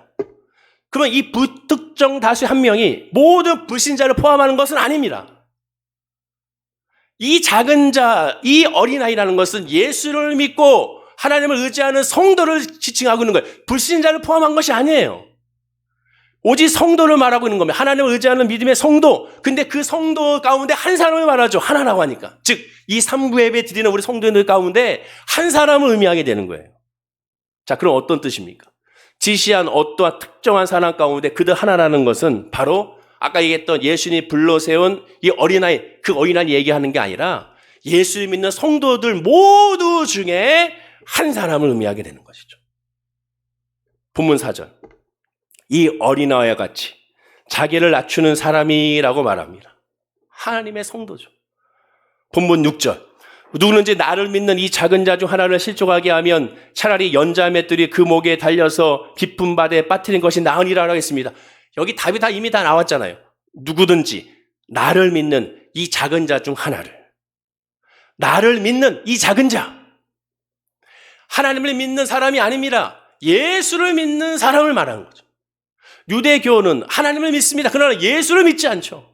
그러면 이 불특정 다수의 한 명이 모든 불신자를 포함하는 것은 아닙니다. 이 작은 자, 이 어린아이라는 것은 예수를 믿고 하나님을 의지하는 성도를 지칭하고 있는 거예요. 불신자를 포함한 것이 아니에요. 오직 성도를 말하고 있는 겁니다. 하나님을 의지하는 믿음의 성도. 근데 그 성도 가운데 한 사람을 말하죠. 하나라고 하니까. 즉, 이 3부 예배 드리는 우리 성도들 가운데 한 사람을 의미하게 되는 거예요. 자, 그럼 어떤 뜻입니까? 지시한 어떠한 특정한 사람 가운데 그들 하나라는 것은 바로 아까 얘기했던 예수님이 불러세운 이 어린아이, 그 어린아이 얘기하는 게 아니라 예수를 믿는 성도들 모두 중에 한 사람을 의미하게 되는 것이죠. 본문 4절. 이 어린아이와 같이 자기를 낮추는 사람이라고 말합니다. 하나님의 성도죠. 본문 6절. 누구든지 나를 믿는 이 작은 자 중 하나를 실족하게 하면 차라리 연자 맷돌이 그 목에 달려서 깊은 바다에 빠뜨린 것이 나으니라 하겠습니다. 여기 답이 다 이미 다 나왔잖아요. 누구든지 나를 믿는 이 작은 자 중 하나를. 나를 믿는 이 작은 자. 하나님을 믿는 사람이 아닙니다. 예수를 믿는 사람을 말하는 거죠. 유대교는 하나님을 믿습니다. 그러나 예수를 믿지 않죠.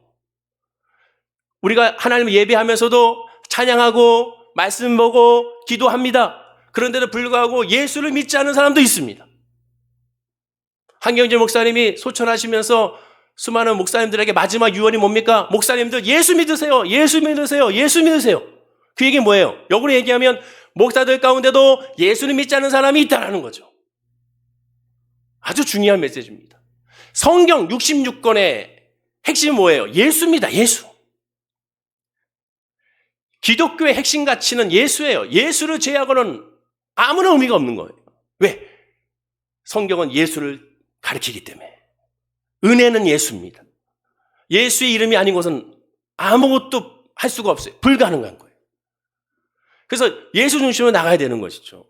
우리가 하나님을 예배하면서도 찬양하고 말씀 보고 기도합니다. 그런데도 불구하고 예수를 믿지 않는 사람도 있습니다. 한경재 목사님이 소천하시면서 수많은 목사님들에게 마지막 유언이 뭡니까? 목사님들 예수 믿으세요. 예수 믿으세요. 예수 믿으세요. 그 얘기 뭐예요? 역으로 얘기하면 목사들 가운데도 예수를 믿지 않는 사람이 있다는 거죠. 아주 중요한 메시지입니다. 성경 66권의 핵심이 뭐예요? 예수입니다. 예수. 기독교의 핵심 가치는 예수예요. 예수를 제외하고는 아무런 의미가 없는 거예요. 왜? 성경은 예수를 가리키기 때문에. 은혜는 예수입니다. 예수의 이름이 아닌 것은 아무것도 할 수가 없어요. 불가능한 거예요. 그래서 예수 중심으로 나가야 되는 것이죠.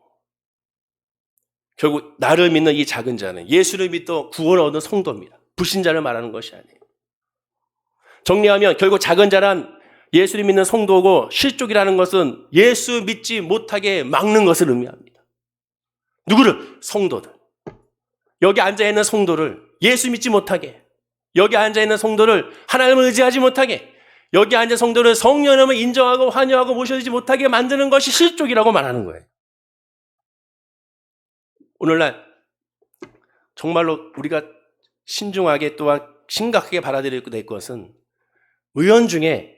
결국 나를 믿는 이 작은 자는 예수를 믿어 구원을 얻는 성도입니다. 불신자를 말하는 것이 아니에요. 정리하면 결국 작은 자란 예수를 믿는 성도고 실족이라는 것은 예수 믿지 못하게 막는 것을 의미합니다. 누구를? 성도들. 여기 앉아있는 성도를 예수 믿지 못하게, 여기 앉아있는 성도를 하나님을 의지하지 못하게, 여기 앉은 성도를 성령님을 인정하고 환영하고 모셔지지 못하게 만드는 것이 실족이라고 말하는 거예요. 오늘날 정말로 우리가 신중하게 또한 심각하게 받아들여야 될 것은 의원 중에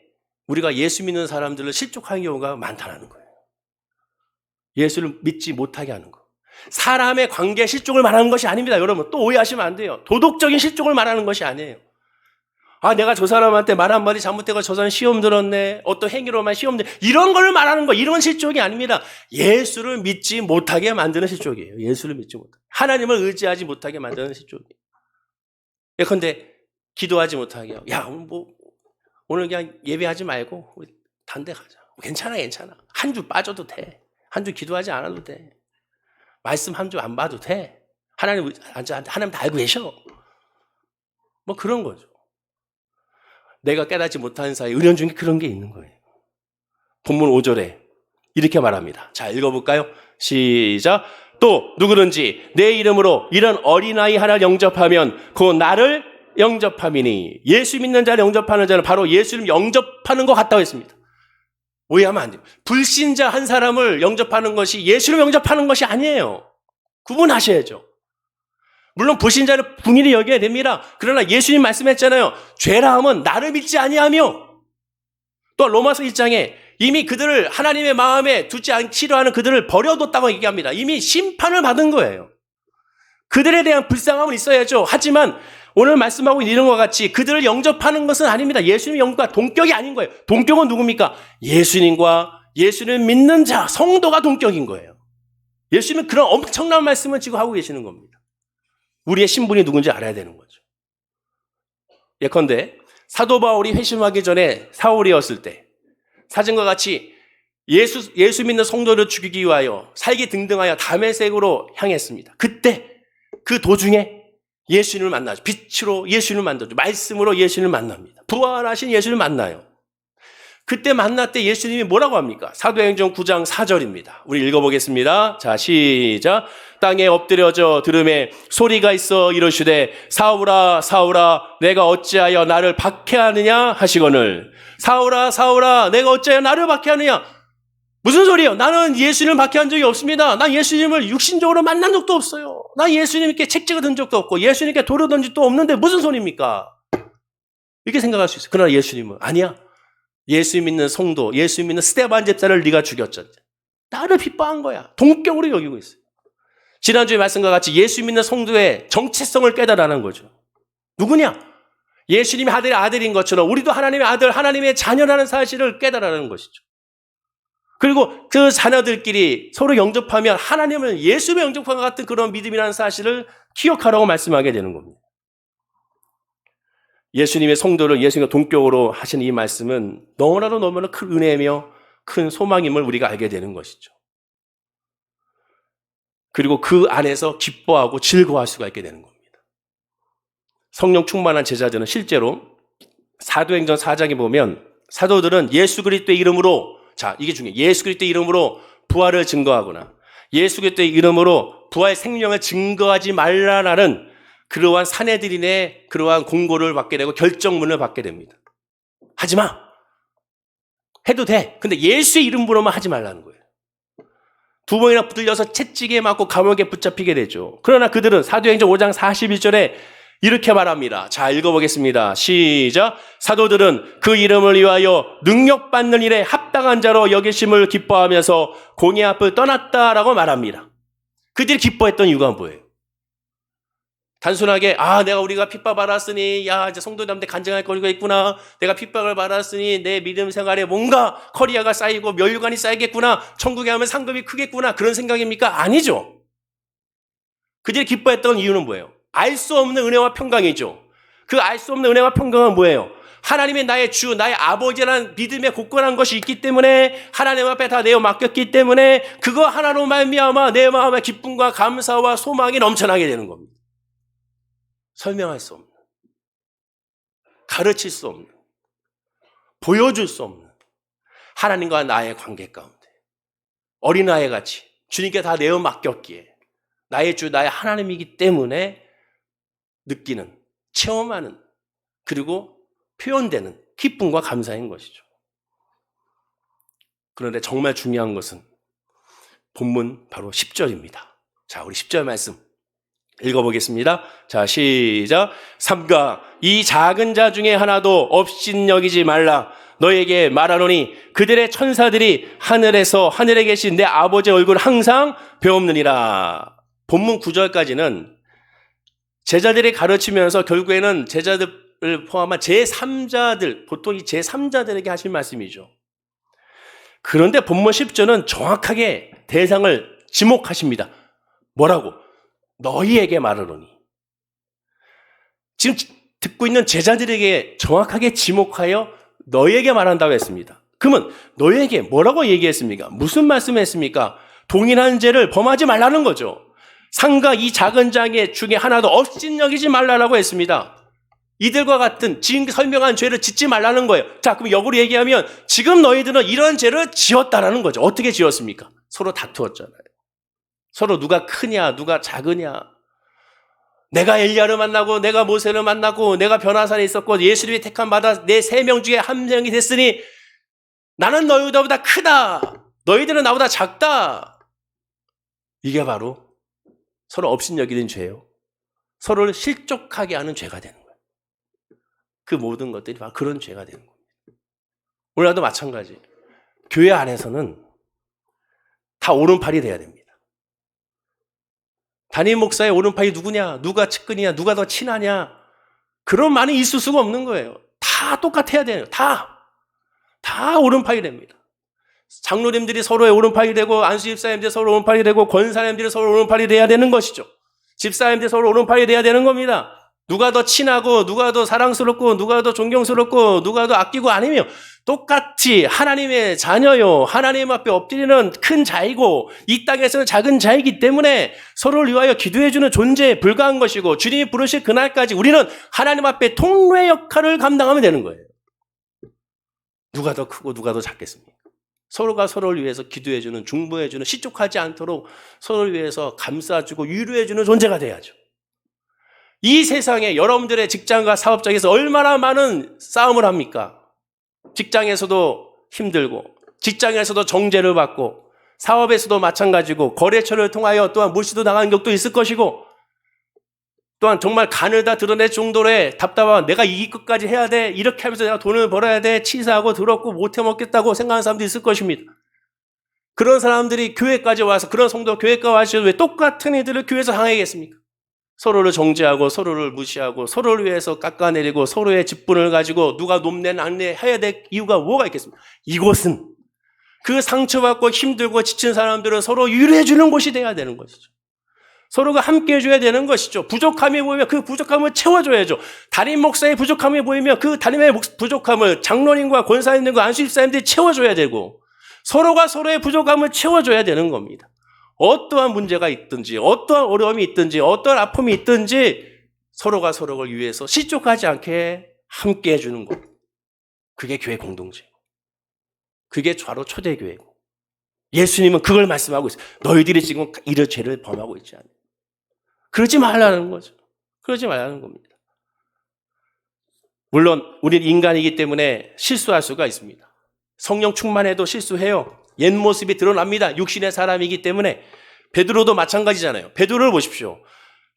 우리가 예수 믿는 사람들을 실족하는 경우가 많다는 거예요. 예수를 믿지 못하게 하는 거. 사람의 관계 실족을 말하는 것이 아닙니다. 여러분 또 오해하시면 안 돼요. 도덕적인 실족을 말하는 것이 아니에요. 아, 내가 저 사람한테 말 한마디 잘못해서 저 사람 시험 들었네. 어떤 행위로만 시험 들었네. 이런 걸 말하는 거, 이런 실족이 아닙니다. 예수를 믿지 못하게 만드는 실족이에요. 예수를 믿지 못하게. 하나님을 의지하지 못하게 만드는 실족이에요. 예컨대 기도하지 못하게 해요. 야, 오늘 그냥 예배하지 말고 우리 단 데 가자. 괜찮아. 한 주 빠져도 돼. 한 주 기도하지 않아도 돼. 말씀 한 주 안 봐도 돼. 하나님 다 알고 계셔. 뭐 그런 거죠. 내가 깨닫지 못하는 사이 은연 중에 그런 게 있는 거예요. 본문 5절에 이렇게 말합니다. 자, 읽어볼까요? 시작. 또 누구든지 내 이름으로 이런 어린아이 하나를 영접하면 곧 나를 영접함이니. 예수 믿는 자를 영접하는 자는 바로 예수를 영접하는 것 같다고 했습니다. 오해하면 안 돼요. 불신자 한 사람을 영접하는 것이 예수를 영접하는 것이 아니에요. 구분하셔야죠. 물론 불신자를 분일히 여겨야 됩니다. 그러나 예수님 말씀했잖아요. 죄라함은 나를 믿지 아니하며. 또 로마서 1장에 이미 그들을 하나님의 마음에 두지 않기로 하는 그들을 버려뒀다고 얘기합니다. 이미 심판을 받은 거예요. 그들에 대한 불쌍함은 있어야죠. 하지만 오늘 말씀하고 있는 것과 같이 그들을 영접하는 것은 아닙니다. 예수님 영과 동격이 아닌 거예요. 동격은 누굽니까? 예수님과 예수를 믿는 자, 성도가 동격인 거예요. 예수님은 그런 엄청난 말씀을 지금 하고 계시는 겁니다. 우리의 신분이 누군지 알아야 되는 거죠. 예컨대 사도 바울이 회심하기 전에 사울이었을 때 사진과 같이 예수 믿는 성도를 죽이기 위하여 살기 등등하여 다메섹으로 향했습니다. 그때 그 도중에 예수님을 만나죠. 빛으로 예수님을 만나죠. 말씀으로 예수님을 만납니다. 부활하신 예수님을 만나요. 그때 만날 때 예수님이 뭐라고 합니까? 사도행전 9장 4절입니다. 우리 읽어보겠습니다. 자, 시작. 땅에 엎드려져 들음에 소리가 있어 이르시되 사울아 사울아 내가 어찌하여 나를 박해하느냐 하시거늘. 사울아 사울아 내가 어찌하여 나를 박해하느냐. 무슨 소리예요? 나는 예수님을 박해한 적이 없습니다. 난 예수님을 육신적으로 만난 적도 없어요. 난 예수님께 책찍을 든 적도 없고 예수님께 돌을 던진 적도 없는데 무슨 소리입니까? 이렇게 생각할 수 있어요. 그러나 예수님은 아니야. 예수 믿는 성도, 예수 믿는 스데반 집사를 네가 죽였잖아. 나를 핍박한 거야. 동격으로 여기고 있어요. 지난주에 말씀과 같이 예수 믿는 성도의 정체성을 깨달아라는 거죠. 누구냐? 예수님이 하나님의 아들인 것처럼 우리도 하나님의 아들, 하나님의 자녀라는 사실을 깨달아라는 것이죠. 그리고 그 자녀들끼리 서로 영접하면 하나님을 예수를 영접한 것 같은 그런 믿음이라는 사실을 기억하라고 말씀하게 되는 겁니다. 예수님의 성도를 예수님과 동격으로 하시는 이 말씀은 너무나도 큰 은혜이며 큰 소망임을 우리가 알게 되는 것이죠. 그리고 그 안에서 기뻐하고 즐거워할 수가 있게 되는 겁니다. 성령 충만한 제자들은 실제로 사도행전 4장에 보면 사도들은 예수 그리스도의 이름으로, 자, 이게 중요해요. 예수 그리스도의 이름으로 부활을 증거하거나 예수 그리스도의 이름으로 부활 생명을 증거하지 말라라는 그러한 사내들인의 그러한 공고를 받게 되고 결정문을 받게 됩니다. 하지 마. 해도 돼. 근데 예수의 이름으로만 하지 말라는 거예요. 2번이나 붙들려서 채찍에 맞고 감옥에 붙잡히게 되죠. 그러나 그들은 사도행전 5장 41절에 이렇게 말합니다. 자, 읽어보겠습니다. 시작. 사도들은 그 이름을 위하여 능력받는 일에 합당한 자로 여기심을 기뻐하면서 공의 앞을 떠났다라고 말합니다. 그들이 기뻐했던 이유가 뭐예요? 단순하게 내가 우리가 핍박 받았으니 이제 성도들한테 간증할 거리가 있구나. 내가 핍박을 받았으니 내 믿음 생활에 뭔가 커리어가 쌓이고 면류관이 쌓이겠구나. 천국에 가면 상급이 크겠구나. 그런 생각입니까? 아니죠. 그들이 기뻐했던 이유는 뭐예요? 알 수 없는 은혜와 평강이죠. 그 알 수 없는 은혜와 평강은 뭐예요? 하나님의 나의 주, 나의 아버지라는 믿음의 굳건한 것이 있기 때문에 하나님 앞에 다 내어 맡겼기 때문에 그거 하나로 말미암아 내 마음의 기쁨과 감사와 소망이 넘쳐나게 되는 겁니다. 설명할 수 없는, 가르칠 수 없는, 보여줄 수 없는 하나님과 나의 관계 가운데 어린아이 같이 주님께 다 내어 맡겼기에 나의 주, 나의 하나님이기 때문에 느끼는, 체험하는, 그리고 표현되는 기쁨과 감사인 것이죠. 그런데 정말 중요한 것은 본문 바로 10절입니다. 자, 우리 10절 말씀 읽어보겠습니다. 자, 시작. 삼가 이 작은 자 중에 하나도 업신여기지 말라. 너에게 말하노니 그들의 천사들이 하늘에 계신 내 아버지의 얼굴을 항상 배웁느니라. 본문 9절까지는 제자들이 가르치면서 결국에는 제자들을 포함한 제3자들, 보통 이 제3자들에게 하신 말씀이죠. 그런데 본문 10절은 정확하게 대상을 지목하십니다. 뭐라고? 너희에게 말하노니. 지금 듣고 있는 제자들에게 정확하게 지목하여 너희에게 말한다고 했습니다. 그러면 너희에게 뭐라고 얘기했습니까? 무슨 말씀을 했습니까? 동일한 죄를 범하지 말라는 거죠. 상가 이 작은 장애 중에 하나도 업신여기지 말라라고 했습니다. 이들과 같은 지금 설명한 죄를 짓지 말라는 거예요. 자, 그럼 역으로 얘기하면 지금 너희들은 이런 죄를 지었다라는 거죠. 어떻게 지었습니까? 서로 다투었잖아요. 서로 누가 크냐, 누가 작으냐. 내가 엘리야를 만나고 내가 모세를 만나고 내가 변화산에 있었고 예수님이 택함 받아 내 3명 중에 1명이 됐으니 나는 너희들보다 크다. 너희들은 나보다 작다. 이게 바로 서로 업신여기는 죄예요. 서로를 실족하게 하는 죄가 되는 거예요. 그 모든 것들이 바로 그런 죄가 되는 겁니다. 오늘도 마찬가지. 교회 안에서는 다 오른팔이 돼야 됩니다. 담임 목사의 오른팔이 누구냐, 누가 측근이냐, 누가 더 친하냐, 그런 말이 있을 수가 없는 거예요. 다 똑같아야 돼요. 다 오른팔이 됩니다. 장로님들이 서로의 오른팔이 되고 안수집사님들이 서로 오른팔이 되고 권사님들이 서로 오른팔이 돼야 되는 것이죠. 집사님들이 서로 오른팔이 돼야 되는 겁니다. 누가 더 친하고 누가 더 사랑스럽고 누가 더 존경스럽고 누가 더 아끼고 아니면 똑같이 하나님의 자녀요. 하나님 앞에 엎드리는 큰 자이고 이 땅에서는 작은 자이기 때문에 서로를 위하여 기도해주는 존재에 불과한 것이고 주님이 부르실 그날까지 우리는 하나님 앞에 통로의 역할을 감당하면 되는 거예요. 누가 더 크고 누가 더 작겠습니까? 서로가 서로를 위해서 기도해주는, 중보해주는, 시족하지 않도록 서로를 위해서 감싸주고 위로해주는 존재가 돼야죠. 이 세상에 여러분들의 직장과 사업장에서 얼마나 많은 싸움을 합니까? 직장에서도 힘들고 직장에서도 정죄를 받고 사업에서도 마찬가지고 거래처를 통하여 또한 몰수도 당하는 것도 있을 것이고 또한 정말 간을 다 드러낼 정도의 답답한 내가 이 끝까지 해야 돼 이렇게 하면서 내가 돈을 벌어야 돼 치사하고 더럽고 못해 먹겠다고 생각하는 사람도 있을 것입니다. 그런 사람들이 교회까지 와서 그런 성도 교회까지 와서 왜 똑같은 이들을 교회에서 당하겠습니까? 서로를 정죄하고 서로를 무시하고 서로를 위해서 깎아내리고 서로의 직분을 가지고 누가 높네 낮네 해야 될 이유가 뭐가 있겠습니까? 이곳은 그 상처받고 힘들고 지친 사람들은 서로 위로해 주는 곳이 돼야 되는 것이죠. 서로가 함께 해줘야 되는 것이죠. 부족함이 보이면 그 부족함을 채워줘야죠. 담임 목사의 부족함이 보이면 그 담임의 부족함을 장로님과 권사님들과 안수집사님들이 채워줘야 되고 서로가 서로의 부족함을 채워줘야 되는 겁니다. 어떠한 문제가 있든지, 어떠한 어려움이 있든지, 어떠한 아픔이 있든지 서로가 서로를 위해서 실족하지 않게 함께 해주는 것. 그게 교회 공동체고, 그게 바로 초대교회고, 예수님은 그걸 말씀하고 있어요. 너희들이 지금 이런 죄를 범하고 있지 않아요. 그러지 말라는 거죠. 그러지 말라는 겁니다. 물론 우리는 인간이기 때문에 실수할 수가 있습니다. 성령 충만해도 실수해요. 옛 모습이 드러납니다. 육신의 사람이기 때문에. 베드로도 마찬가지잖아요. 베드로를 보십시오.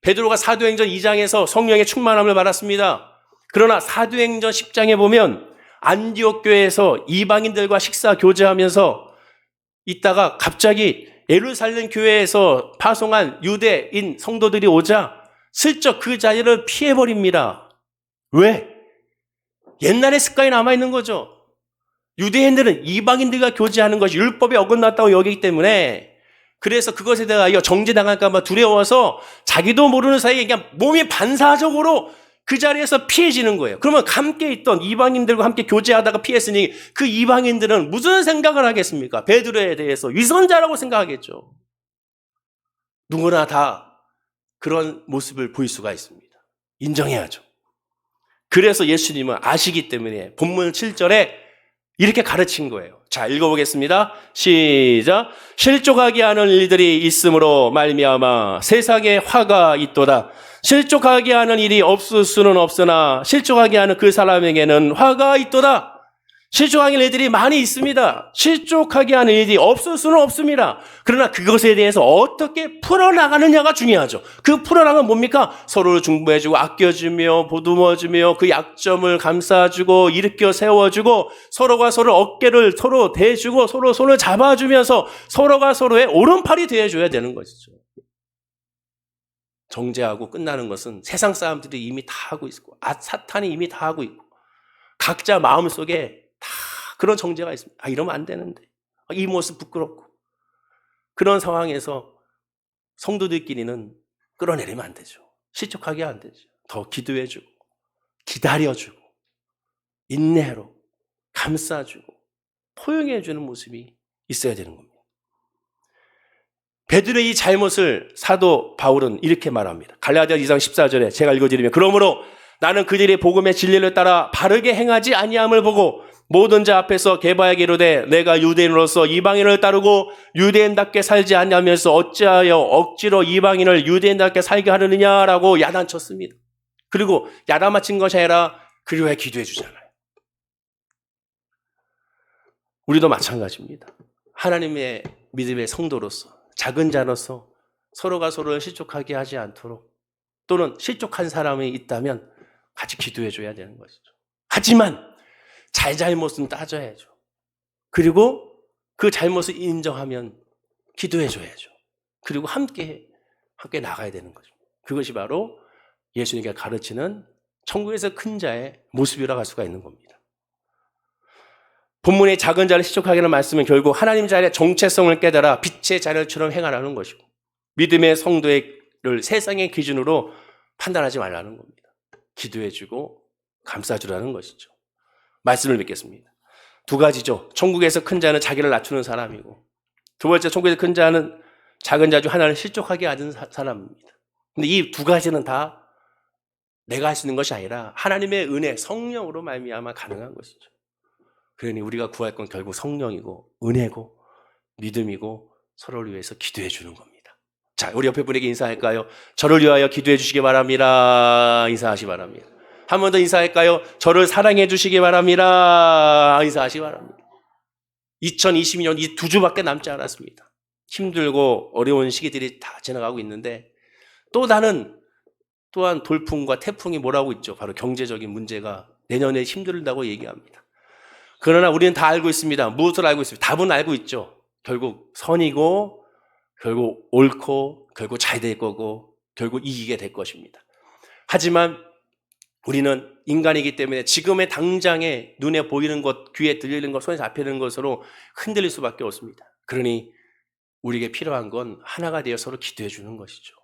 베드로가 사도행전 2장에서 성령의 충만함을 받았습니다. 그러나 사도행전 10장에 보면 안디옥 교회에서 이방인들과 식사 교제하면서 있다가 갑자기 예루살렘 교회에서 파송한 유대인 성도들이 오자 슬쩍 그 자리를 피해버립니다. 왜? 옛날의 습관이 남아있는 거죠. 유대인들은 이방인들과 교제하는 것이 율법에 어긋났다고 여기기 때문에, 그래서 그것에 대하여 정죄당할까 봐 두려워서 자기도 모르는 사이에 그냥 몸이 반사적으로 그 자리에서 피해지는 거예요. 그러면 함께 있던 이방인들과 함께 교제하다가 피했으니 그 이방인들은 무슨 생각을 하겠습니까? 베드로에 대해서 위선자라고 생각하겠죠. 누구나 다 그런 모습을 보일 수가 있습니다. 인정해야죠. 그래서 예수님은 아시기 때문에 본문 7절에 이렇게 가르친 거예요. 자, 읽어보겠습니다. 시작. 실족하게 하는 일들이 있으므로 말미암아 세상에 화가 있도다. 실족하게 하는 일이 없을 수는 없으나 실족하게 하는 그 사람에게는 화가 있도다. 실족하는 일들이 많이 있습니다. 실족하게 하는 일이 없을 수는 없습니다. 그러나 그것에 대해서 어떻게 풀어나가느냐가 중요하죠. 그 풀어나가는 뭡니까? 서로를 중보해주고 아껴주며 보듬어주며 그 약점을 감싸주고 일으켜 세워주고 서로가 서로 어깨를 서로 대주고 서로 손을 잡아주면서 서로가 서로의 오른팔이 되어줘야 되는 것이죠. 정죄하고 끝나는 것은 세상 사람들이 이미 다 하고 있고 사탄이 이미 다 하고 있고 각자 마음속에 다 그런 정죄가 있습니다. 이러면 안 되는데. 이 모습 부끄럽고. 그런 상황에서 성도들끼리는 끌어내리면 안 되죠. 실족하게 안 되죠. 더 기도해주고, 기다려주고, 인내로 감싸주고, 포용해주는 모습이 있어야 되는 겁니다. 베드로의 이 잘못을 사도 바울은 이렇게 말합니다. 갈라디아 2장 14절에 제가 읽어드리면, 그러므로 나는 그들의 복음의 진리를 따라 바르게 행하지 아니함을 보고 모든 자 앞에서 개바에게 이르되 내가 유대인으로서 이방인을 따르고 유대인답게 살지 않냐면서 어찌하여 억지로 이방인을 유대인답게 살게 하느냐라고 야단쳤습니다. 그리고 야단맞힌 것이 아니라 그를 위해 기도해 주잖아요. 우리도 마찬가지입니다. 하나님의 믿음의 성도로서 작은 자로서 서로가 서로를 실족하게 하지 않도록, 또는 실족한 사람이 있다면 같이 기도해 줘야 되는 것이죠. 하지만 잘못은 따져야죠. 그리고 그 잘못을 인정하면 기도해 줘야죠. 그리고 함께 나가야 되는 거죠. 그것이 바로 예수님께 가르치는 천국에서 큰 자의 모습이라고 할 수가 있는 겁니다. 본문의 작은 자를 실족하게 하는 말씀은 결국 하나님 자리의 정체성을 깨달아 빛의 자녀처럼 행하라는 것이고, 믿음의 성도를 세상의 기준으로 판단하지 말라는 겁니다. 기도해주고 감싸주라는 것이죠. 말씀을 믿겠습니다. 두 가지죠. 천국에서 큰 자는 자기를 낮추는 사람이고, 두 번째 천국에서 큰 자는 작은 자 중 하나를 실족하게 하는 사람입니다. 근데 이 두 가지는 다 내가 할 수 있는 것이 아니라 하나님의 은혜, 성령으로 말미암아 가능한 것이죠. 그러니 우리가 구할 건 결국 성령이고 은혜고 믿음이고 서로를 위해서 기도해 주는 겁니다. 자, 우리 옆에 분에게 인사할까요? 저를 위하여 기도해 주시기 바랍니다. 인사하시기 바랍니다. 한 번 더 인사할까요? 저를 사랑해 주시기 바랍니다. 인사하시기 바랍니다. 2022년 이 두 주밖에 남지 않았습니다. 힘들고 어려운 시기들이 다 지나가고 있는데, 또한 돌풍과 태풍이 뭐라고 있죠? 바로 경제적인 문제가 내년에 힘들다고 얘기합니다. 그러나 우리는 다 알고 있습니다. 무엇을 알고 있습니다. 답은 알고 있죠. 결국 선이고, 결국 옳고, 결국 잘 될 거고, 결국 이기게 될 것입니다. 하지만 우리는 인간이기 때문에 지금의 당장에 눈에 보이는 것, 귀에 들리는 것, 손에 잡히는 것으로 흔들릴 수밖에 없습니다. 그러니 우리에게 필요한 건 하나가 되어 서로 기도해 주는 것이죠.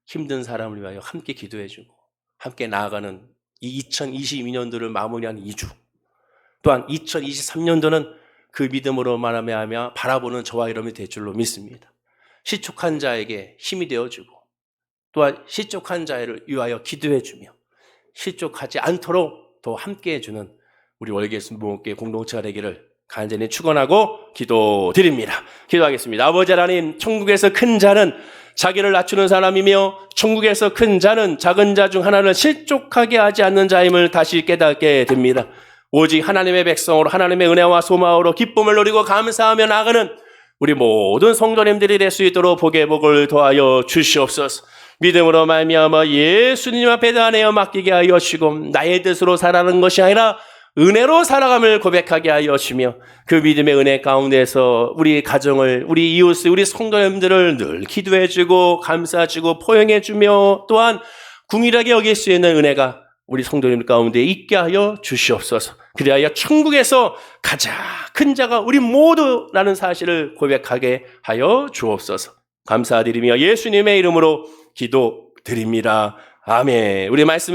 힘든 사람을 위하여 함께 기도해 주고 함께 나아가는 이 2022년도를 마무리하는 2주, 또한 2023년도는 그 믿음으로 말하며 바라보는 저와 여러분이 될 줄로 믿습니다. 시축한 자에게 힘이 되어주고 또한 시축한 자를 위하여 기도해주며 시축하지 않도록 더 함께해주는 우리 월계수 무목회 공동체가 되기를 간절히 축원하고 기도드립니다. 기도하겠습니다. 아버지 하나님, 천국에서 큰 자는 자기를 낮추는 사람이며 천국에서 큰 자는 작은 자 중 하나를 실족하게 하지 않는 자임을 다시 깨닫게 됩니다. 오직 하나님의 백성으로 하나님의 은혜와 소망으로 기쁨을 누리고 감사하며 나아가는 우리 모든 성도님들이 될 수 있도록 복의 복을 더하여 주시옵소서. 믿음으로 말미암아 예수님 앞에 단하여 맡기게 하여 주시고 나의 뜻으로 살아가는 것이 아니라 은혜로 살아감을 고백하게 하여 주시며 그 믿음의 은혜 가운데서 우리 가정을, 우리 이웃을, 우리 성도님들을 늘 기도해주고 감싸주고 포용해주며 또한 궁일하게 여길 수 있는 은혜가 우리 성도님 가운데 있게 하여 주시옵소서. 그리하여 천국에서 가장 큰 자가 우리 모두라는 사실을 고백하게 하여 주옵소서. 감사드리며 예수님의 이름으로 기도드립니다. 아멘. 우리 말씀